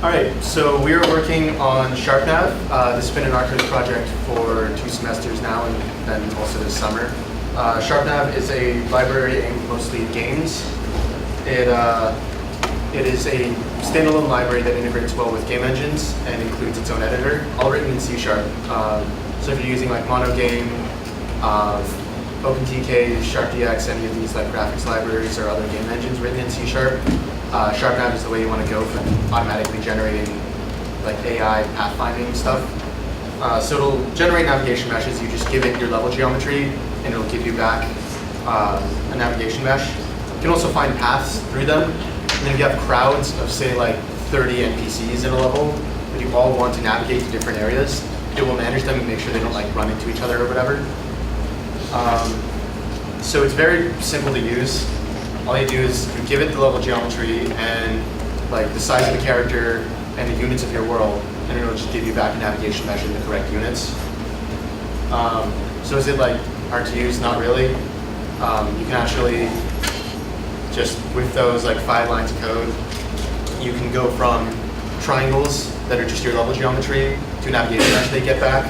All right, so we are working on SharpNav. This has been an RCOS project for 2 semesters now, and then also this summer. SharpNav is a library aimed mostly at games. It is a standalone library that integrates well with game engines and includes its own editor, all written in C#. So if you're using like MonoGame, OpenTK, SharpDX, any of these like graphics libraries or other game engines written in C#, SharpNav is the way you want to go for automatically generating like AI pathfinding stuff. So it'll generate navigation meshes. You just give it your level geometry, and it'll give you back a navigation mesh. You can also find paths through them. And then if you have crowds of say like 30 NPCs in a level that you all want to navigate to different areas, it will manage them and make sure they don't like run into each other or whatever. So it's very simple to use. All you do is you give it the level geometry and like the size of the character and the units of your world, and it'll just give you back a navigation mesh in the correct units. So is it like hard to use? Not really. You can actually just with those like 5 lines of code, you can go from triangles that are just your level geometry to a navigation mesh they get back.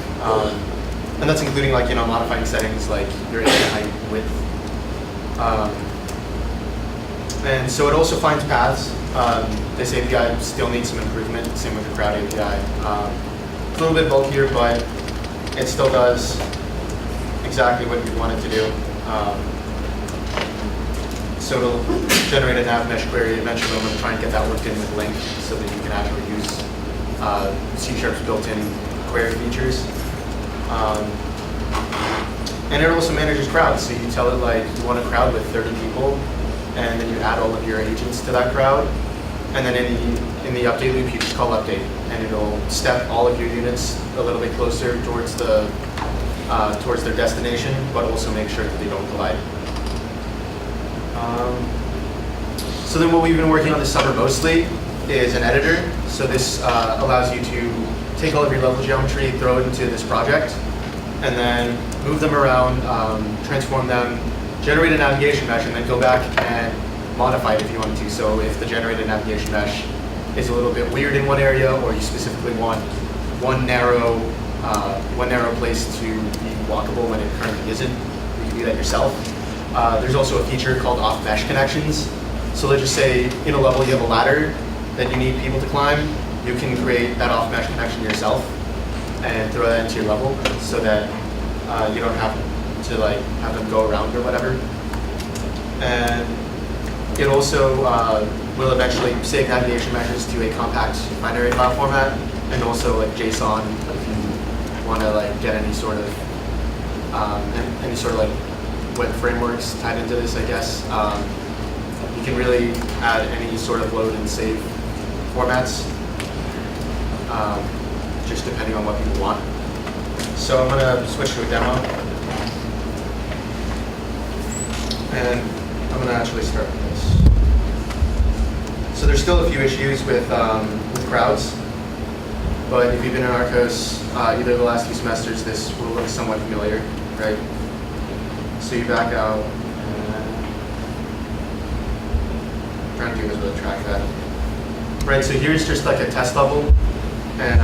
And that's including like, modifying settings like your area, height, and width. And so it also finds paths. This API still needs some improvement, same with the crowd API. It's a little bit bulkier, but it still does exactly what you want it to do. So it'll generate a nav mesh query. Eventually I'm going to try and get that worked in with Link so that you can actually use C#'s built-in query features. And it also manages crowds. So you tell it like you want a crowd with 30 people, and then you add all of your agents to that crowd. And then in the update loop, you just call update, and it'll step all of your units a little bit closer towards their destination, but also make sure that they don't collide. So then what we've been working on this summer mostly is an editor. So this allows you to take all of your level geometry, throw it into this project, and then move them around, transform them, generate a navigation mesh, and then go back and modify it if you want to. So if the generated navigation mesh is a little bit weird in one area, or you specifically want one narrow place to be walkable when it currently isn't, you can do that yourself. There's also a feature called off-mesh connections. So let's just say in a level you have a ladder that you need people to climb. You can create that off-mesh connection yourself and throw that into your level so that you don't have to like have them go around or whatever. And it also will eventually save navigation meshes to a compact binary file format, and also like JSON if you want to like get any sort of like web frameworks tied into this, I guess. You can really add any sort of load and save formats, just depending on what people want. So I'm going to switch to a demo, and I'm going to actually start with this. So there's still a few issues with crowds, but if you've been in RCOS either of the last 2 semesters, this will look somewhat familiar, right? So you back out, and I'm trying to do is really track that. Right, so here's just like a test level, and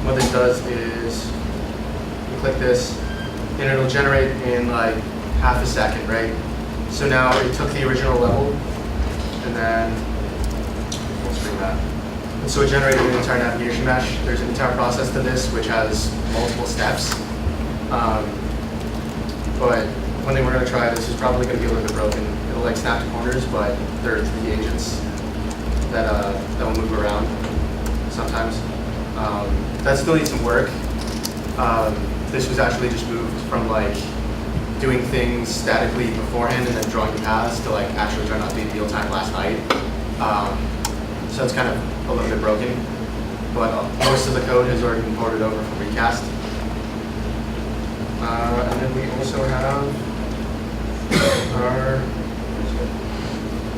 what this does is you click this, and it'll generate in like half a second, right? So now it took the original level, and then let's bring that. And so it generated an entire navigation mesh. There's an entire process to this, which has multiple steps. But one thing we're going to try, this is probably going to be a little bit broken. It'll like snap to corners, but there are 3 agents that will move around sometimes. That still needs some work. This was actually just moved from like doing things statically beforehand and then drawing the paths to like actually trying to update real time last night. So it's kind of a little bit broken, but most of the code has already been ported over from Recast. And then we also have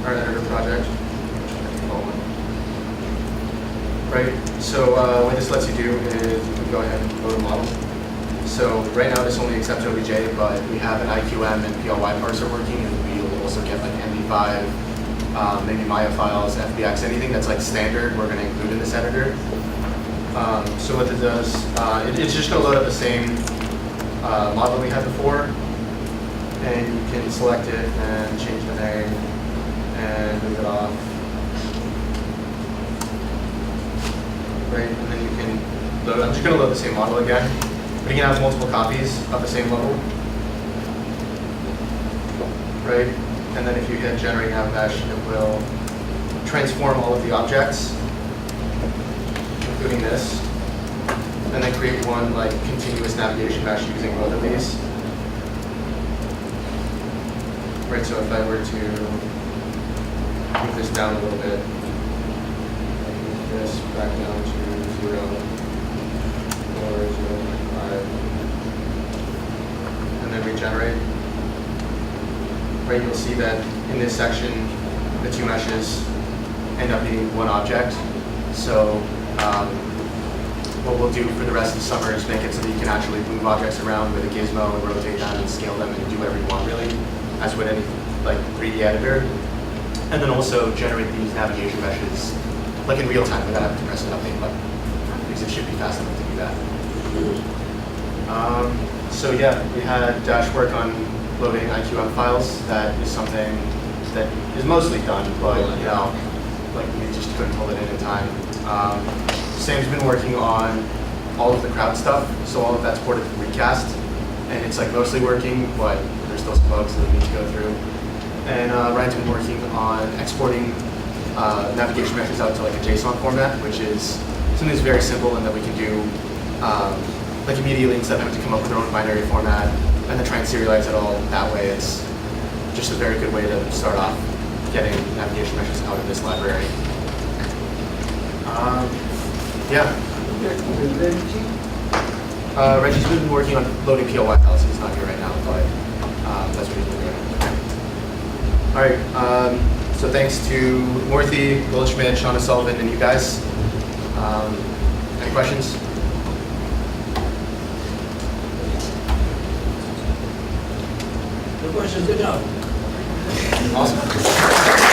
our editor project. Right, so what this lets you do is you can go ahead and load a model. So right now this only accepts OBJ, but we have an IQM and PLY parser working, and we will also get like MD5 maybe Maya files, FBX, anything that's like standard, we're going to include in this editor. So what it does, it's just going to load up the same model we had before, and you can select it and change the name and move it off. Right, and then you can load. I'm just going to load the same model again, but you can have multiple copies of the same level. Right, and then if you hit generate nav mesh, it will transform all of the objects, including this, and then create one like continuous navigation mesh using both of these. Right, so if I were to move this down a little bit, move this back down to 0 or 0.5, and then regenerate. Right, you'll see that in this section, the two meshes end up being one object. So what we'll do for the rest of the summer is make it so that you can actually move objects around with a gizmo and rotate them and scale them and do whatever you want, really, as with any like 3D editor. And then also generate these navigation meshes like in real time without having to press an update button, because it should be fast enough to do that. So yeah, we had Dash work on loading IQM files. That is something that is mostly done, but you know, like we just couldn't pull it in time. Sam's been working on all of the crowd stuff, so all of that's ported to Recast, and it's like mostly working, but there's still some bugs that we need to go through. And Ryan's been working on exporting navigation meshes out to like a JSON format, which is something that's very simple and that we can do like immediately instead of having to come up with our own binary format and then try and serialize it all that way. It's just a very good way to start off getting navigation meshes out of this library. Yeah. Reggie's been working on loading POI files. He's not here right now, but that's what he's been doing. All right. So thanks to Morthy, Goldschmidt, Shauna Sullivan, and you guys. Any questions? No questions, good job. Awesome.